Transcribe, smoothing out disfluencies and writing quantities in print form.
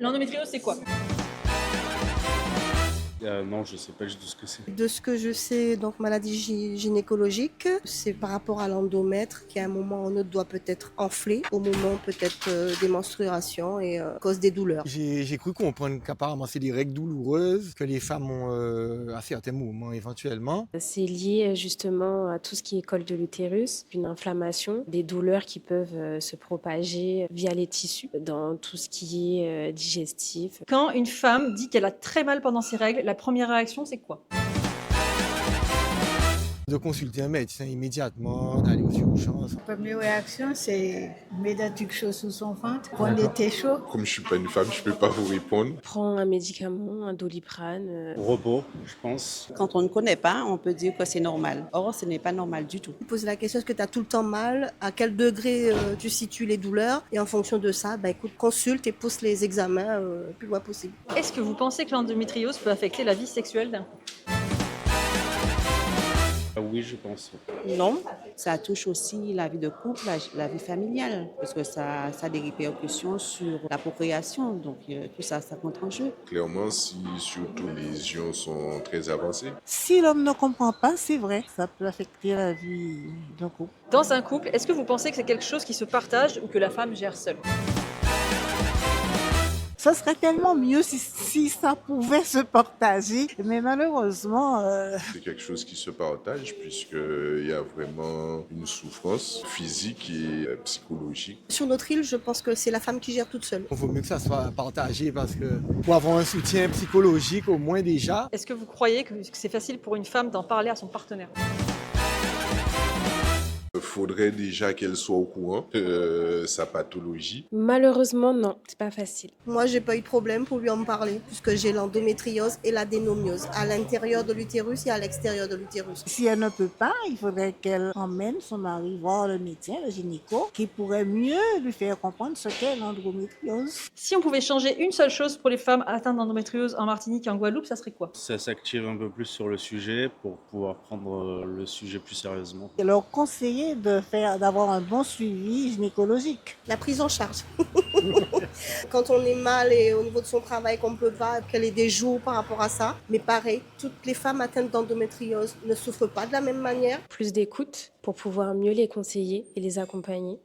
L'endométriose, c'est quoi? Non, je sais pas du tout ce que c'est. De ce que je sais, donc maladie gynécologique, c'est par rapport à l'endomètre qui à un moment ou un autre doit peut-être enfler au moment peut-être des menstruations et cause des douleurs. J'ai cru comprendre qu'apparemment c'est des règles douloureuses que les femmes ont à certains moments éventuellement. C'est lié justement à tout ce qui est col de l'utérus, une inflammation, des douleurs qui peuvent se propager via les tissus dans tout ce qui est digestif. Quand une femme dit qu'elle a très mal pendant ses règles, la première réaction, c'est quoi? De consulter un médecin immédiatement, d'aller aux urgences. La première réaction, c'est mettre quelque chose sous son ventre, prendre des thés chauds. Comme je suis pas une femme, je peux pas vous répondre. Prends un médicament, un Doliprane. Repos, je pense. Quand on ne connaît pas, on peut dire que c'est normal. Or, ce n'est pas normal du tout. Poser la question, est-ce que tu as tout le temps mal? À quel degré tu situes les douleurs? Et en fonction de ça, écoute, consulte et pousse les examens le plus loin possible. Est-ce que vous pensez que l'endométriose peut affecter la vie sexuelle d'un couple? Oui, je pense. Non, ça touche aussi la vie de couple, la vie familiale, parce que ça a des répercussions sur la procréation. Donc, tout ça, ça compte en jeu. Clairement, si surtout les lésions sont très avancées. Si l'homme ne comprend pas, c'est vrai, ça peut affecter la vie d'un couple. Dans un couple, est-ce que vous pensez que c'est quelque chose qui se partage ou que la femme gère seule? Ça serait tellement mieux si ça pouvait se partager, mais malheureusement... C'est quelque chose qui se partage puisqu'il y a vraiment une souffrance physique et psychologique. Sur notre île, je pense que c'est la femme qui gère toute seule. Il vaut mieux que ça soit partagé parce que pour avoir un soutien psychologique au moins déjà. Est-ce que vous croyez que c'est facile pour une femme d'en parler à son partenaire? Il faudrait déjà qu'elle soit au courant de sa pathologie. Malheureusement, non, c'est pas facile. Moi, j'ai pas eu de problème pour lui en parler, puisque j'ai l'endométriose et l'adénomiose à l'intérieur de l'utérus et à l'extérieur de l'utérus. Si elle ne peut pas, il faudrait qu'elle emmène son mari voir le médecin, le gynéco, qui pourrait mieux lui faire comprendre ce qu'est l'endométriose. Si on pouvait changer une seule chose pour les femmes atteintes d'endométriose en Martinique et en Guadeloupe, ça serait quoi? Ça s'active un peu plus sur le sujet pour pouvoir prendre le sujet plus sérieusement. Et leur conseiller d'avoir un bon suivi gynécologique. La prise en charge. Quand on est mal et au niveau de son travail qu'on ne peut pas, qu'elle ait des jours par rapport à ça. Mais pareil, toutes les femmes atteintes d'endométriose ne souffrent pas de la même manière. Plus d'écoute pour pouvoir mieux les conseiller et les accompagner.